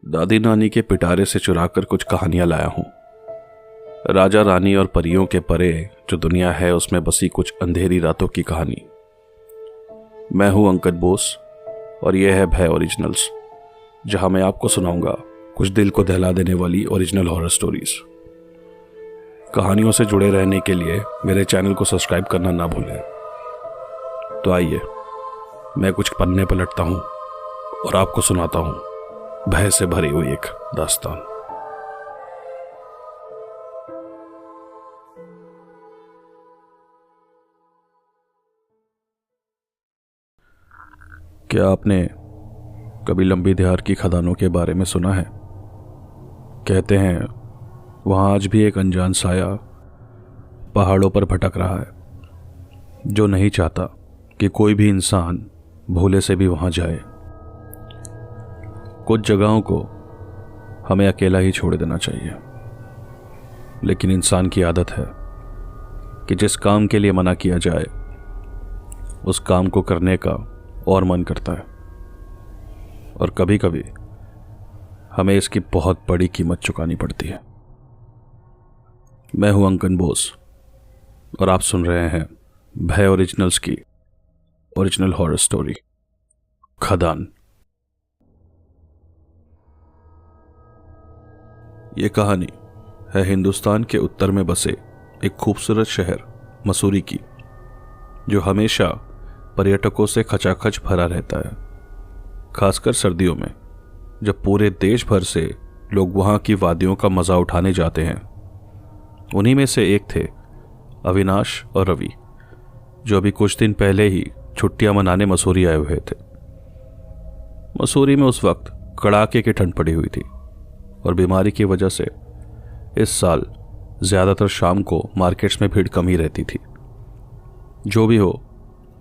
दादी नानी के पिटारे से चुराकर कुछ कहानियां लाया हूं। राजा रानी और परियों के परे जो दुनिया है उसमें बसी कुछ अंधेरी रातों की कहानी। मैं हूं अंकित बोस और यह है भय ओरिजिनल्स, जहां मैं आपको सुनाऊंगा कुछ दिल को दहला देने वाली ओरिजिनल हॉरर स्टोरीज। कहानियों से जुड़े रहने के लिए मेरे चैनल को सब्सक्राइब करना ना भूलें। तो आइए मैं कुछ पन्ने पलटता हूं और आपको सुनाता हूं भय से भरी हुई एक दास्तान। क्या आपने कभी लंबी दिहार की खदानों के बारे में सुना है? कहते हैं वहां आज भी एक अनजान साया पहाड़ों पर भटक रहा है, जो नहीं चाहता कि कोई भी इंसान भूले से भी वहां जाए। कुछ जगहों को हमें अकेला ही छोड़ देना चाहिए, लेकिन इंसान की आदत है कि जिस काम के लिए मना किया जाए उस काम को करने का और मन करता है, और कभी कभी हमें इसकी बहुत बड़ी कीमत चुकानी पड़ती है। मैं हूं अंकित बोस और आप सुन रहे हैं भय ओरिजिनल्स की ओरिजिनल हॉरर स्टोरी खदान। ये कहानी है हिंदुस्तान के उत्तर में बसे एक खूबसूरत शहर मसूरी की, जो हमेशा पर्यटकों से खचाखच भरा रहता है, खासकर सर्दियों में जब पूरे देश भर से लोग वहां की वादियों का मजा उठाने जाते हैं। उन्हीं में से एक थे अविनाश और रवि, जो अभी कुछ दिन पहले ही छुट्टियां मनाने मसूरी आए हुए थे। मसूरी में उस वक्त कड़ाके की ठंड पड़ी हुई थी और बीमारी की वजह से इस साल ज़्यादातर शाम को मार्केट्स में भीड़ कम ही रहती थी। जो भी हो,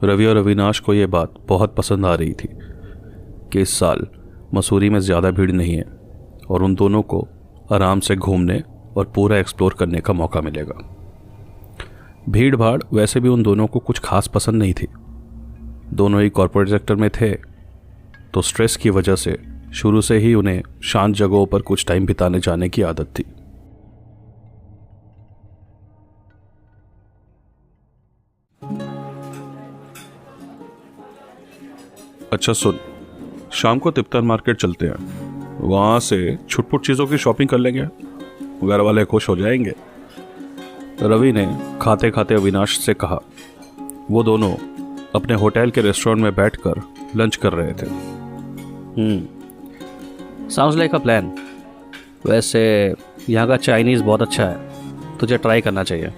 रवि और अविनाश को यह बात बहुत पसंद आ रही थी कि इस साल मसूरी में ज़्यादा भीड़ नहीं है और उन दोनों को आराम से घूमने और पूरा एक्सप्लोर करने का मौका मिलेगा। भीड़ भाड़ वैसे भी उन दोनों को कुछ खास पसंद नहीं थी। दोनों ही कॉर्पोरेट सेक्टर में थे, तो स्ट्रेस की वजह से शुरू से ही उन्हें शांत जगहों पर कुछ टाइम बिताने जाने की आदत थी। अच्छा सुन, शाम को तिब्बतन मार्केट चलते हैं, वहां से छुटपुट चीजों की शॉपिंग कर लेंगे, घर वाले खुश हो जाएंगे। रवि ने खाते खाते अविनाश से कहा। वो दोनों अपने होटल के रेस्टोरेंट में बैठकर लंच कर रहे थे। Sounds like a plan. वैसे यहाँ का चाइनीज़ बहुत अच्छा है, तुझे ट्राई करना चाहिए।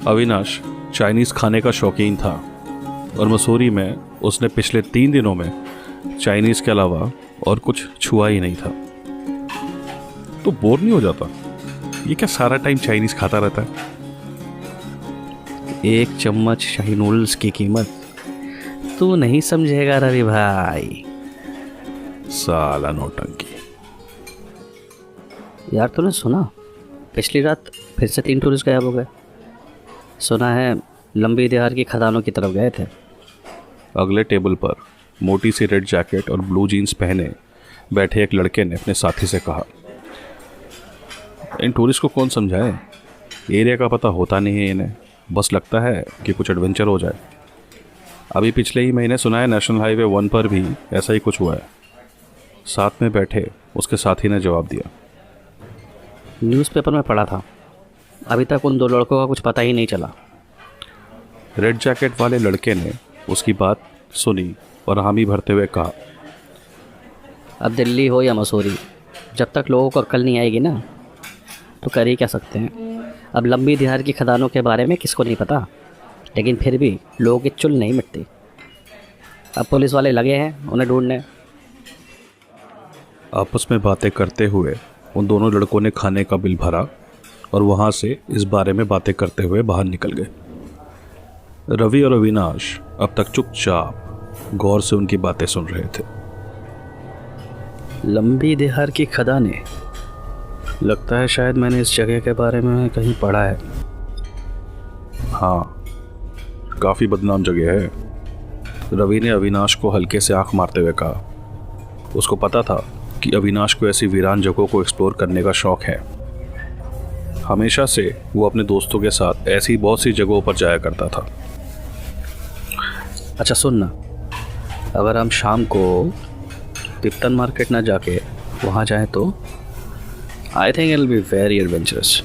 अविनाश चाइनीज़ खाने का शौकीन था और मसूरी में उसने पिछले 3 दिनों में चाइनीज़ के अलावा और कुछ छुआ ही नहीं था। तो बोर नहीं हो जाता? ये क्या सारा टाइम चाइनीज़ खाता रहता है? एक चम्मच शाही नूडल्स की कीमत तू नहीं समझेगा रवि भाई। साला नौटंकी। यार तूने सुना, पिछली रात फिर से 3 टूरिस्ट गायब हो गए। सुना है लंबी दिहार की खदानों की तरफ गए थे। अगले टेबल पर मोटी सी रेड जैकेट और ब्लू जीन्स पहने बैठे एक लड़के ने अपने साथी से कहा, इन टूरिस्ट को कौन समझाए, एरिया का पता होता नहीं है इन्हें, बस लगता है कि कुछ एडवेंचर हो जाए। अभी पिछले ही महीने सुना है नेशनल हाईवे 1 पर भी ऐसा ही कुछ हुआ है। साथ में बैठे उसके साथी ने जवाब दिया, न्यूज़पेपर में पढ़ा था, अभी तक उन 2 लड़कों का कुछ पता ही नहीं चला। रेड जैकेट वाले लड़के ने उसकी बात सुनी और हामी भरते हुए कहा, अब दिल्ली हो या मसूरी, जब तक लोगों को अक्ल नहीं आएगी ना, तो कर ही क्या सकते हैं। अब लंबी दिहार की खदानों के बारे में किसको नहीं पता, लेकिन फिर भी लोगों की चुल नहीं मिटती। अब पुलिस वाले लगे हैं उन्हें ढूंढने। आपस में बातें करते हुए उन दोनों लड़कों ने खाने का बिल भरा और वहां से इस बारे में बातें करते हुए बाहर निकल गए। रवि और अविनाश अब तक चुपचाप गौर से उनकी बातें सुन रहे थे। लंबी दिहार की खदानें, लगता है शायद मैंने इस जगह के बारे में कहीं पढ़ा है। हाँ, काफ़ी बदनाम जगह है। रवि ने अविनाश को हल्के से आंख मारते हुए कहा। उसको पता था कि अविनाश को ऐसी वीरान जगहों को एक्सप्लोर करने का शौक है। हमेशा से वो अपने दोस्तों के साथ ऐसी बहुत सी जगहों पर जाया करता था। अच्छा सुन ना, अगर हम शाम को तिप्तन मार्केट ना जाके वहाँ जाएं तो I think it will be very adventurous.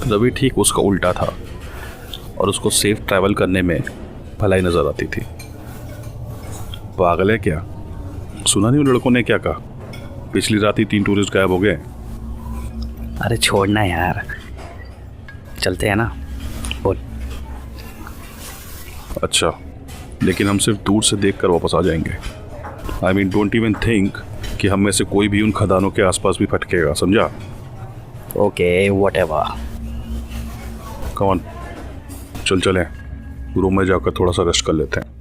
Ravi ठीक उसका उल्टा था और उसको सेफ ट्रैवल करने में भलाई नज़र आती थी। पागल है क्या? सुना नहीं उन लड़कों ने क्या कहा? पिछली रात ही 3 टूरिस्ट गायब हो गए। अरे छोड़ना यार, चलते हैं ना, बोल। अच्छा, लेकिन हम सिर्फ दूर से देखकर वापस आ जाएंगे। I mean don't even think कि हम में से कोई भी उन खदानों के आसपास भी भटकेगा, समझा? Okay whatever. कम ऑन, चलें रूम में जाकर थोड़ा सा रेस्ट कर लेते हैं।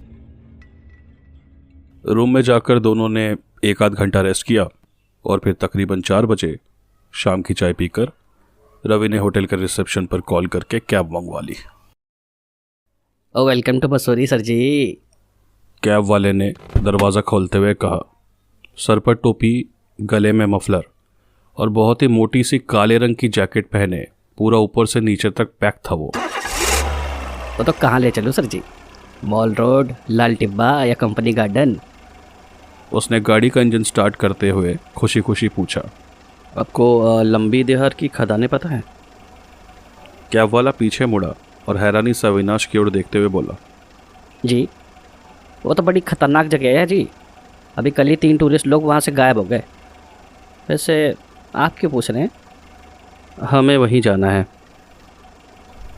रूम में जाकर दोनों ने 1 आध घंटा रेस्ट किया और फिर तकरीबन 4 बजे शाम की चाय पीकर रवि ने होटल के रिसेप्शन पर कॉल करके कैब मंगवा ली। Oh welcome to Mussoorie sir ji. Cab वाले ने दरवाज़ा खोलते हुए कहा। सर पर टोपी, गले में मफलर और बहुत ही मोटी सी काले रंग की जैकेट पहने पूरा ऊपर से नीचे तक पैक था वो। तो कहाँ ले चलूँ सर जी? मॉल रोड, लाल टिब्बा या कंपनी गार्डन? उसने गाड़ी का इंजन स्टार्ट करते हुए खुशी खुशी पूछा। आपको लंबी देहार की खदानें पता है? कैब वाला पीछे मुड़ा और हैरानी से अविनाश की ओर देखते हुए बोला। जी, वो तो बड़ी खतरनाक जगह है जी। अभी कल ही 3 टूरिस्ट लोग वहाँ से गायब हो गए। वैसे आप क्यों पूछ रहे हैं? हमें वहीं जाना है।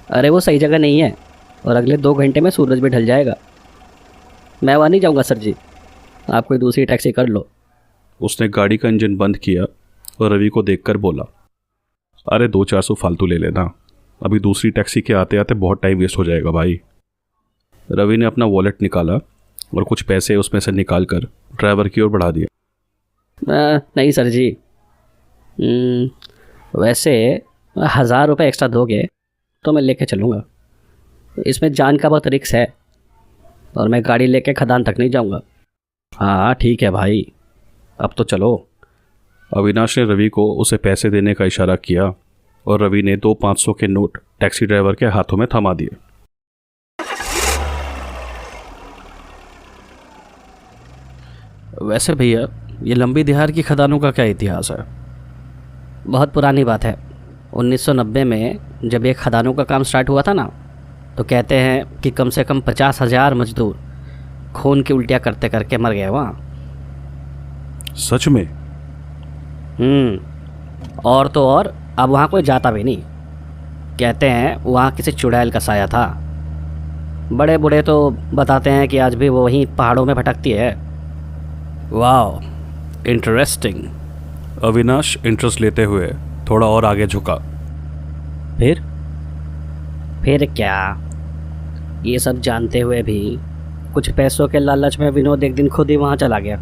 अरे वो सही जगह नहीं है और अगले 2 घंटे में सूरज भी ढल जाएगा। मैं वहाँ नहीं जाऊँगा सर जी, आप कोई दूसरी टैक्सी कर लो। उसने गाड़ी का इंजन बंद किया और रवि को देखकर बोला, अरे 200-400 फालतू ले लेना, अभी दूसरी टैक्सी के आते आते बहुत टाइम वेस्ट हो जाएगा भाई। रवि ने अपना वॉलेट निकाला और कुछ पैसे उसमें से निकाल कर ड्राइवर की ओर बढ़ा दिया। नहीं सर जी, वैसे 1000 रुपये एक्स्ट्रा दोगे तो मैं लेके चलूँगा। इसमें जान का बहुत रिस्क है और मैं गाड़ी लेके खदान तक नहीं जाऊँगा। हाँ ठीक है भाई, अब तो चलो। अविनाश ने रवि को उसे पैसे देने का इशारा किया और रवि ने 2 500 के नोट टैक्सी ड्राइवर के हाथों में थमा दिए। वैसे भैया, ये लंबी दिहार की खदानों का क्या इतिहास है? बहुत पुरानी बात है। 1990 में जब ये खदानों का काम स्टार्ट हुआ था ना, तो कहते हैं कि कम से कम 50,000 मजदूर खून की उल्टियाँ करते करके मर गए वहाँ। सच में? और तो और अब वहाँ कोई जाता भी नहीं। कहते हैं वहाँ किसी चुड़ैल का साया था। बड़े बूढ़े तो बताते हैं कि आज भी वो वहीं पहाड़ों में भटकती है। वाह, इंटरेस्टिंग। अविनाश इंटरेस्ट लेते हुए थोड़ा और आगे झुका। फिर क्या? ये सब जानते हुए भी कुछ पैसों के लालच में विनोद एक दिन खुद ही वहाँ चला गया।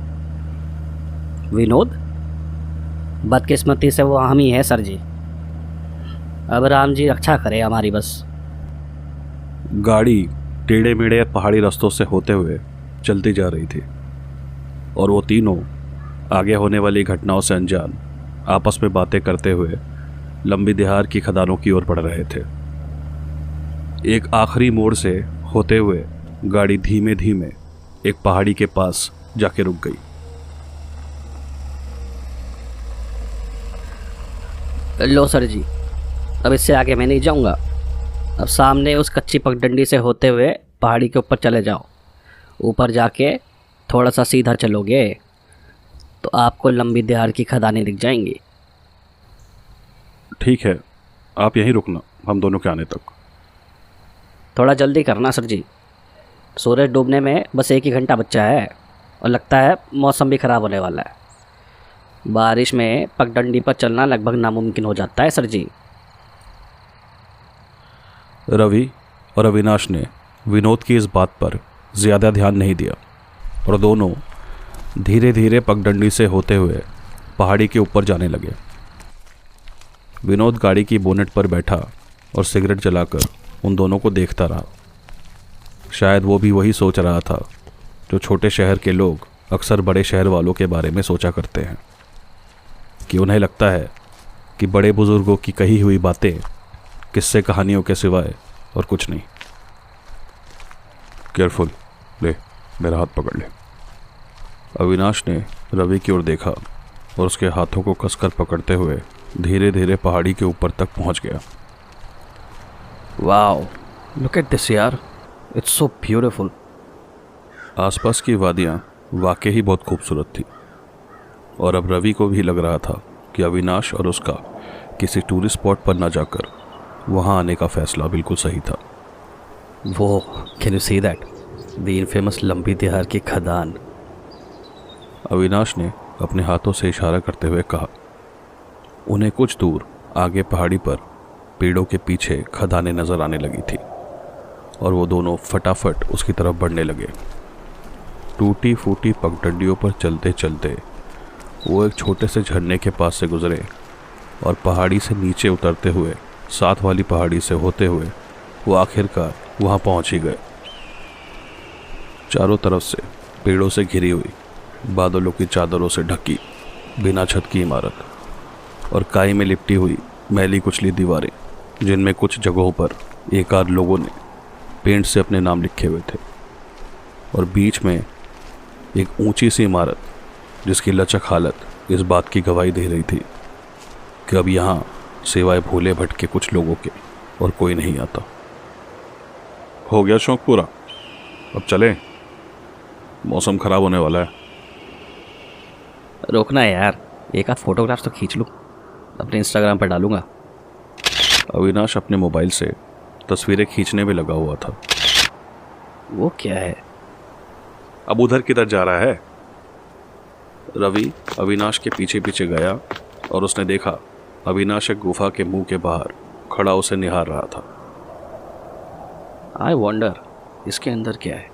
विनोद? बदकिस्मती से वो हम ही है सर जी। अब राम जी रक्षा करे हमारी बस। गाड़ी टेढ़े मेढ़े पहाड़ी रास्तों से होते हुए चलती जा रही थी और वो तीनों आगे होने वाली घटनाओं से अनजान आपस में बातें करते हुए लंबी दिहार की खदानों की ओर बढ़ रहे थे। एक आखिरी मोड़ से होते हुए गाड़ी धीमे धीमे एक पहाड़ी के पास जाके रुक गई। लो सर जी, अब इससे आगे मैं नहीं जाऊंगा। अब सामने उस कच्ची पगडंडी से होते हुए पहाड़ी के ऊपर चले जाओ। ऊपर जाके थोड़ा सा सीधा चलोगे तो आपको लंबी दिहार की खदानें दिख जाएंगी। ठीक है, आप यहीं रुकना हम दोनों के आने तक। थोड़ा जल्दी करना सर जी, सूरज डूबने में बस 1 ही घंटा बचा है और लगता है मौसम भी ख़राब होने वाला है। बारिश में पगडंडी पर चलना लगभग नामुमकिन हो जाता है सर जी। रवि और अविनाश ने विनोद की इस बात पर ज़्यादा ध्यान नहीं दिया और दोनों धीरे धीरे पगडंडी से होते हुए पहाड़ी के ऊपर जाने लगे। विनोद गाड़ी की बोनेट पर बैठा और सिगरेट जलाकर उन दोनों को देखता रहा। शायद वो भी वही सोच रहा था जो छोटे शहर के लोग अक्सर बड़े शहर वालों के बारे में सोचा करते हैं कि उन्हें लगता है कि बड़े बुजुर्गों की कही हुई बातें किस्से कहानियों के सिवाय और कुछ नहीं। केयरफुल, ले मेरा हाथ पकड़ ले। अविनाश ने रवि की ओर देखा और उसके हाथों को कसकर पकड़ते हुए धीरे धीरे पहाड़ी के ऊपर तक पहुंच गया। वाओ, लुक एट दिस यार, इट्स सो ब्यूटीफुल। आसपास की वादियां वाकई ही बहुत खूबसूरत थी और अब रवि को भी लग रहा था कि अविनाश और उसका किसी टूरिस्ट स्पॉट पर न जाकर वहां आने का फैसला बिल्कुल सही था। वो can you see that the infamous लंबी तिहार की खदान। अविनाश ने अपने हाथों से इशारा करते हुए कहा। उन्हें कुछ दूर आगे पहाड़ी पर पेड़ों के पीछे खदानें नजर आने लगी थी और वो दोनों फटाफट उसकी तरफ बढ़ने लगे। टूटी फूटी पगडंडियों पर चलते चलते वो एक छोटे से झरने के पास से गुजरे और पहाड़ी से नीचे उतरते हुए साथ वाली पहाड़ी से होते हुए वो आखिरकार वहाँ पहुँच ही गए। चारों तरफ से पेड़ों से घिरी हुई, बादलों की चादरों से ढकी बिना छत की इमारत और काई में लिपटी हुई मैली कुचली दीवारें, जिनमें कुछ जगहों पर एक आध लोगों ने पेंट से अपने नाम लिखे हुए थे, और बीच में एक ऊंची सी इमारत जिसकी लचक हालत इस बात की गवाही दे रही थी कि अब यहाँ सिवाय भूले भटके कुछ लोगों के और कोई नहीं आता। हो गया शौक पूरा, अब चलें, मौसम खराब होने वाला है। रोकना है यार, एक आध फोटोग्राफ्स तो खींच लूँ, अपने इंस्टाग्राम पर डालूंगा। अविनाश अपने मोबाइल से तस्वीरें खींचने में लगा हुआ था। वो क्या है? अब उधर किधर जा रहा है? रवि अविनाश के पीछे पीछे गया और उसने देखा अविनाश एक गुफा के मुंह के बाहर खड़ा उसे निहार रहा था। आई वंडर इसके अंदर क्या है।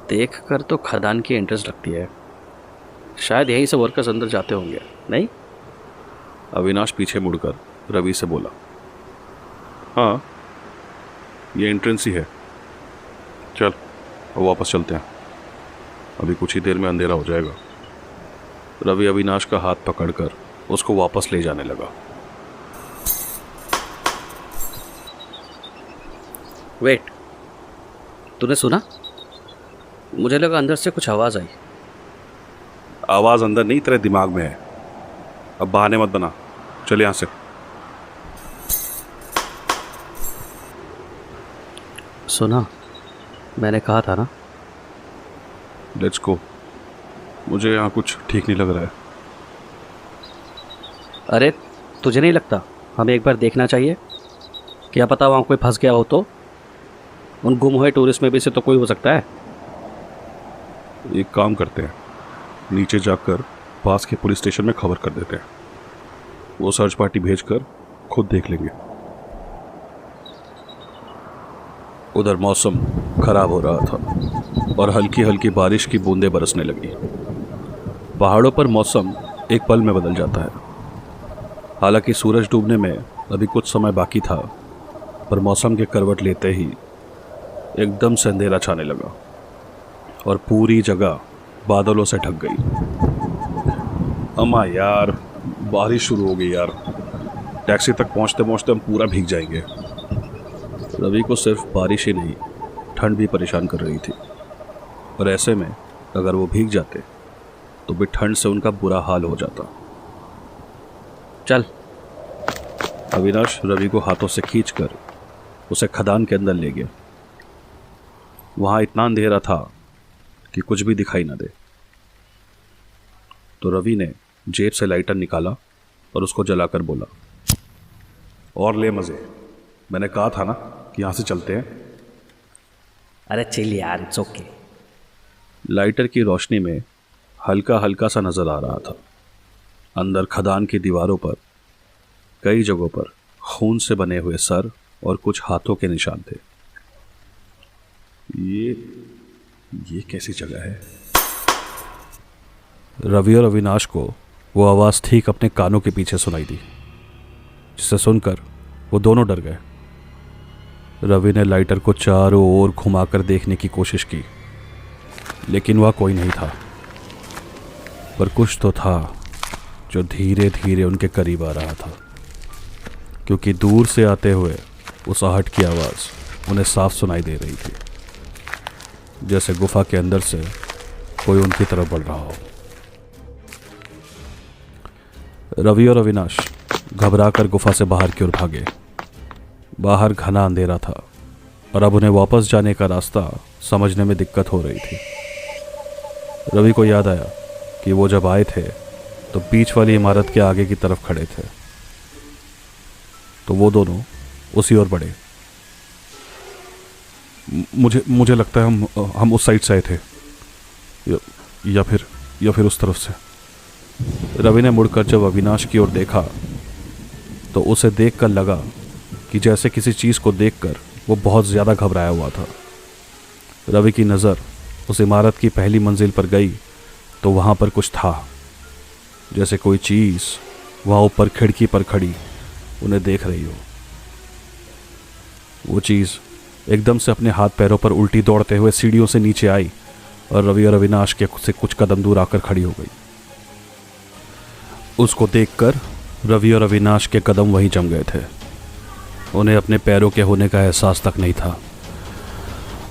देख कर तो खदान की इंटरेस्ट लगती है, शायद यहीं से वर्कर्स अंदर जाते होंगे, नहीं? अविनाश पीछे मुड़कर रवि से बोला। हाँ, ये एंट्रेंस ही है, चल अब वापस चलते हैं, अभी कुछ ही देर में अंधेरा हो जाएगा। रवि अविनाश का हाथ पकड़कर उसको वापस ले जाने लगा। वेट, तूने सुना? मुझे लगा अंदर से कुछ आवाज़ आई। आवाज अंदर नहीं, तेरे दिमाग में है। अब बहाने मत बना, चल यहां से। सुना, मैंने कहा था ना। लेट्स गो, मुझे यहाँ कुछ ठीक नहीं लग रहा है। अरे तुझे नहीं लगता हमें एक बार देखना चाहिए? क्या पता वहाँ कोई फंस गया हो तो? उन गुम हुए टूरिस्ट में भी से तो कोई हो सकता है। एक काम करते हैं, नीचे जाकर पास के पुलिस स्टेशन में खबर कर देते हैं, वो सर्च पार्टी भेजकर खुद देख लेंगे। उधर मौसम खराब हो रहा था और हल्की हल्की बारिश की बूंदें बरसने लगी। पहाड़ों पर मौसम एक पल में बदल जाता है। हालांकि सूरज डूबने में अभी कुछ समय बाकी था, पर मौसम के करवट लेते ही एकदम से अंधेरा छाने लगा और पूरी जगह बादलों से ढक गई। अम्मा यार, बारिश शुरू हो गई यार, टैक्सी तक पहुंचते पहुंचते हम पूरा भीग जाएंगे। रवि को सिर्फ बारिश ही नहीं, ठंड भी परेशान कर रही थी, और ऐसे में अगर वो भीग जाते तो भी ठंड से उनका बुरा हाल हो जाता। चल। अविनाश रवि को हाथों से खींचकर उसे खदान के अंदर ले गया। वहां इतना अंधेरा था कि कुछ भी दिखाई ना दे। तो रवि ने जेब से लाइटर निकाला और उसको जलाकर बोला, और ले मजे, मैंने कहा था ना कि यहां से चलते हैं। अरे चिल यार, इट्स ओके। लाइटर की रोशनी में हल्का हल्का सा नजर आ रहा था। अंदर खदान की दीवारों पर कई जगहों पर खून से बने हुए सर और कुछ हाथों के निशान थे। ये कैसी जगह है? रवि और अविनाश को वो आवाज़ ठीक अपने कानों के पीछे सुनाई दी, जिसे सुनकर वो दोनों डर गए। रवि ने लाइटर को चारों ओर घुमाकर देखने की कोशिश की, लेकिन वह कोई नहीं था। पर कुछ तो था जो धीरे धीरे उनके करीब आ रहा था, क्योंकि दूर से आते हुए उस आहट की आवाज़ उन्हें साफ सुनाई दे रही थी, जैसे गुफा के अंदर से कोई उनकी तरफ बढ़ रहा हो। रवि और अविनाश घबराकर गुफा से बाहर की ओर भागे। बाहर घना अंधेरा था और अब उन्हें वापस जाने का रास्ता समझने में दिक्कत हो रही थी। रवि को याद आया कि वो जब आए थे तो बीच वाली इमारत के आगे की तरफ खड़े थे, तो वो दोनों उसी ओर बढ़े। मुझे लगता है हम उस साइड से आए थे, या फिर उस तरफ से। रवि ने मुड़कर जब अविनाश की ओर देखा तो उसे देखकर लगा कि जैसे किसी चीज़ को देखकर वो बहुत ज़्यादा घबराया हुआ था। रवि की नज़र उस इमारत की पहली मंजिल पर गई तो वहाँ पर कुछ था, जैसे कोई चीज़ वहाँ ऊपर खिड़की पर खड़ी उन्हें देख रही हो। वो चीज़ एकदम से अपने हाथ पैरों पर उल्टी दौड़ते हुए सीढ़ियों से नीचे आई और रवि और अविनाश के से कुछ कदम दूर आकर खड़ी हो गई। उसको देखकर रवि और अविनाश के कदम वहीं जम गए थे। उन्हें अपने पैरों के होने का एहसास तक नहीं था।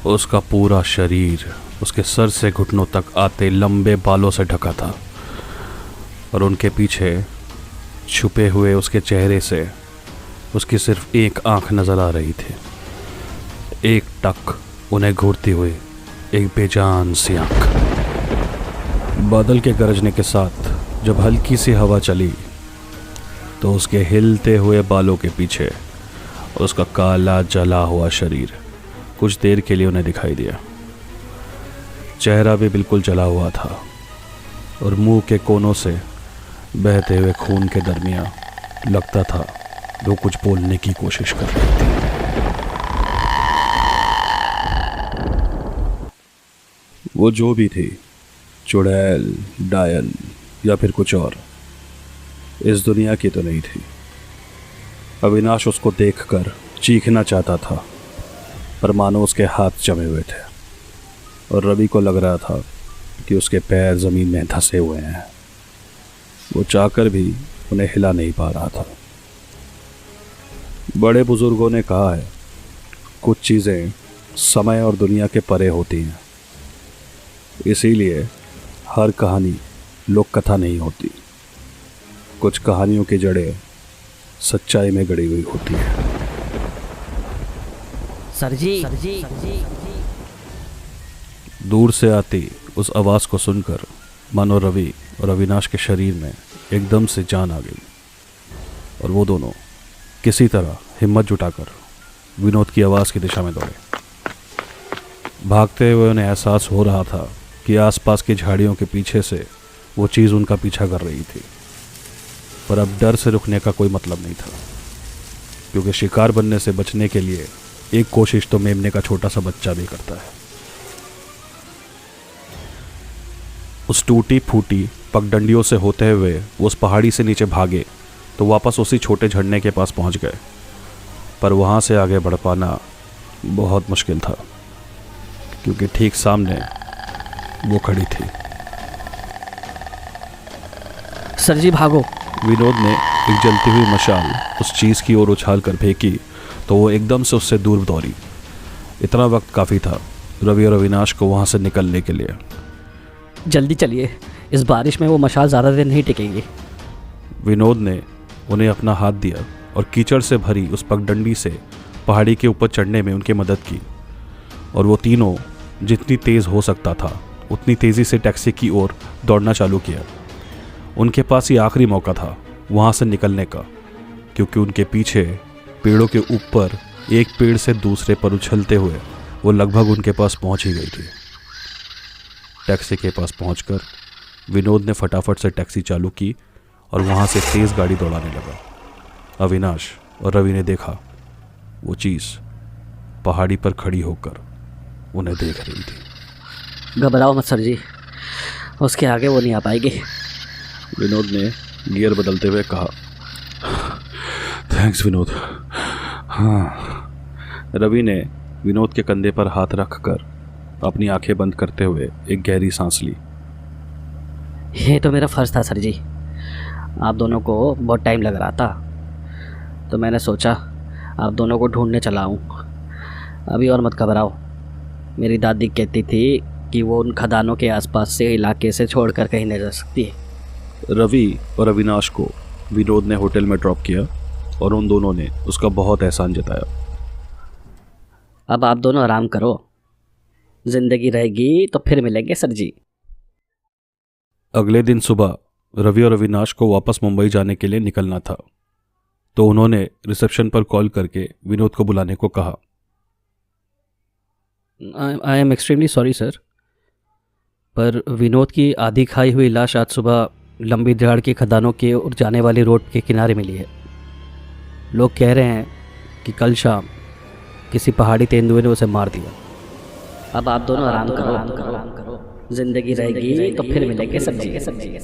उसका पूरा शरीर उसके सर से घुटनों तक आते लंबे बालों से ढका था और उनके पीछे छुपे हुए उसके चेहरे से उसकी सिर्फ एक आंख नजर आ रही थी, एक टक उन्हें घूरती हुई एक बेजान सी आंख। बादल के गरजने के साथ जब हल्की सी हवा चली तो उसके हिलते हुए बालों के पीछे उसका काला जला हुआ शरीर कुछ देर के लिए उन्हें दिखाई दिया। चेहरा भी बिल्कुल जला हुआ था और मुंह के कोनों से बहते हुए खून के दरमियान लगता था वो कुछ बोलने की कोशिश कर रही थी। वो जो भी थी, चुड़ैल, डायन या फिर कुछ और, इस दुनिया की तो नहीं थी। अविनाश उसको देखकर चीखना चाहता था, पर मानो उसके हाथ जमे हुए थे और रवि को लग रहा था कि उसके पैर जमीन में धंसे हुए हैं। वो चाहकर भी उन्हें हिला नहीं पा रहा था। बड़े बुजुर्गों ने कहा है, कुछ चीज़ें समय और दुनिया के परे होती हैं, इसीलिए हर कहानी लोक कथा नहीं होती। कुछ कहानियों की जड़ें सच्चाई में गड़ी हुई होती है। सर जी। दूर से आती उस आवाज़ को सुनकर मानो रवि और अविनाश के शरीर में एकदम से जान आ गई और वो दोनों किसी तरह हिम्मत जुटाकर विनोद की आवाज़ की दिशा में दौड़े। भागते हुए उन्हें एहसास हो रहा था कि आसपास की झाड़ियों के पीछे से वो चीज़ उनका पीछा कर रही थी, पर अब डर से रुकने का कोई मतलब नहीं था, क्योंकि शिकार बनने से बचने के लिए एक कोशिश तो मेमने का छोटा सा बच्चा भी करता है। उस टूटी फूटी पगडंडियों से होते हुए वो उस पहाड़ी से नीचे भागे तो वापस उसी छोटे झरने के पास पहुंच गए, पर वहां से आगे बढ़ पाना बहुत मुश्किल था, क्योंकि ठीक सामने वो खड़ी थी। सर जी भागो। विनोद ने एक जलती हुई मशाल उस चीज़ की ओर उछाल कर फेंकी तो वो एकदम से उससे दूर दौड़ी। इतना वक्त काफ़ी था रवि और अविनाश को वहाँ से निकलने के लिए। जल्दी चलिए, इस बारिश में वो मशाल ज़्यादा देर नहीं टिकेगी। विनोद ने उन्हें अपना हाथ दिया और कीचड़ से भरी उस पगडंडी से पहाड़ी के ऊपर चढ़ने में उनकी मदद की, और वो तीनों जितनी तेज़ हो सकता था उतनी तेज़ी से टैक्सी की ओर दौड़ना चालू किया। उनके पास ही आखिरी मौका था वहाँ से निकलने का, क्योंकि उनके पीछे पेड़ों के ऊपर एक पेड़ से दूसरे पर उछलते हुए वो लगभग उनके पास पहुँच ही गई थी। टैक्सी के पास पहुंचकर विनोद ने फटाफट से टैक्सी चालू की और वहाँ से तेज़ गाड़ी दौड़ाने लगा। अविनाश और रवि ने देखा वो चीज़ पहाड़ी पर खड़ी होकर उन्हें देख रही थी। घबराओ मत सर जी, उसके आगे वो नहीं आ पाएगी। विनोद ने गियर बदलते हुए कहा। थैंक्स विनोद। हाँ। रवि ने विनोद के कंधे पर हाथ रखकर अपनी आंखें बंद करते हुए एक गहरी सांस ली। ये तो मेरा फ़र्ज़ था सर जी। आप दोनों को बहुत टाइम लग रहा था, तो मैंने सोचा आप दोनों को ढूंढने चला हूँ। अभी और मत घबराओ। मेरी दादी कहती थी कि वो उन खदानों के आसपास से इलाके से छोड़कर कहीं नहीं जा सकती। रवि और अविनाश को विनोद ने होटल में ड्रॉप किया और उन दोनों ने उसका बहुत एहसान जताया। अब आप दोनों आराम करो, ज़िंदगी रहेगी तो फिर मिलेंगे सर जी। अगले दिन सुबह रवि और अविनाश को वापस मुंबई जाने के लिए निकलना था, तो उन्होंने रिसेप्शन पर कॉल करके विनोद को बुलाने को कहा। I am extremely sorry sir, पर विनोद की आधी खाई हुई लाश आज सुबह लंबी दहाड़ की खदानों की ओर जाने वाली रोड के किनारे मिली है। लोग कह रहे हैं कि कल शाम किसी पहाड़ी तेंदुए ने उसे मार दिया। अब आप दोनों आराम करो, ज़िंदगी रहेगी तो फिर मिलेंगे सर जी।